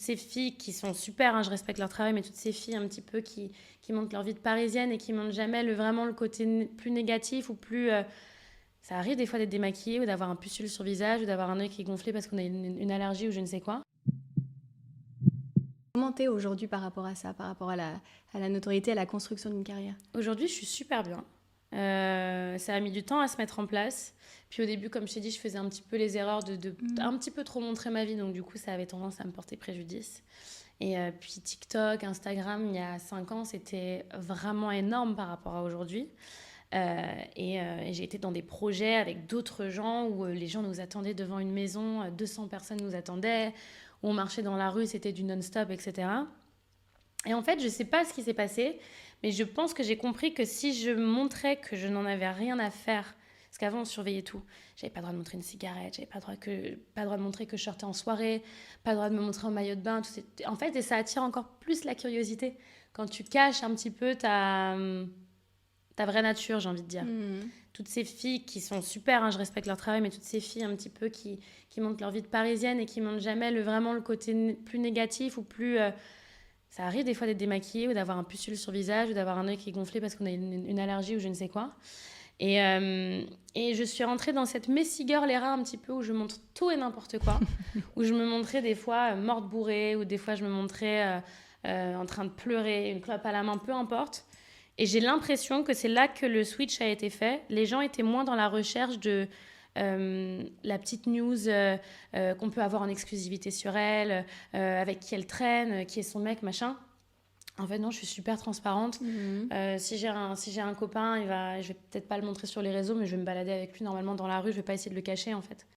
Ces filles qui sont super, hein, je respecte leur travail, mais toutes ces filles un petit peu qui montrent leur vie de parisienne et qui montrent jamais vraiment le côté plus négatif ou plus... ça arrive des fois d'être démaquillée ou d'avoir un pustule sur le visage ou d'avoir un œil qui est gonflé parce qu'on a une allergie ou je ne sais quoi. Comment t'es aujourd'hui par rapport à ça, par rapport à la notoriété, à la construction d'une carrière? Aujourd'hui, je suis super bien. Ça a mis du temps à se mettre en place. Puis au début, comme je t'ai dit, je faisais un petit peu les erreurs de un petit peu trop montrer ma vie. Donc du coup, ça avait tendance à me porter préjudice. Et puis TikTok, Instagram, il y a 5 ans, c'était vraiment énorme par rapport à aujourd'hui. Et j'ai été dans des projets avec d'autres gens où les gens nous attendaient devant une maison, 200 personnes nous attendaient, où on marchait dans la rue, c'était du non-stop, etc. Et en fait, je ne sais pas ce qui s'est passé, mais je pense que j'ai compris que si je montrais que je n'en avais rien à faire, parce qu'avant on surveillait tout, j'avais pas le droit de montrer une cigarette, j'avais pas le droit de montrer que je sortais en soirée, pas le droit de me montrer en maillot de bain, en fait, et ça attire encore plus la curiosité quand tu caches un petit peu ta vraie nature, j'ai envie de dire. Toutes ces filles qui sont super, hein, je respecte leur travail, mais toutes ces filles un petit peu qui montrent leur vie de parisienne et qui montrent jamais vraiment le côté plus négatif ou plus... ça arrive des fois d'être démaquillée ou d'avoir un pustule sur le visage ou d'avoir un œil qui est gonflé parce qu'on a une allergie ou je ne sais quoi. Et je suis rentrée dans cette messy girl era un petit peu où je montre tout et n'importe quoi. Où je me montrais des fois morte bourrée ou des fois je me montrais en train de pleurer, une clope à la main, peu importe. Et j'ai l'impression que c'est là que le switch a été fait. Les gens étaient moins dans la recherche de la petite news qu'on peut avoir en exclusivité sur elle, avec qui elle traîne, qui est son mec, machin. En fait, non, je suis super transparente. Si j'ai un copain, je vais peut-être pas le montrer sur les réseaux, mais je vais me balader avec lui normalement dans la rue. Je vais pas essayer de le cacher, en fait.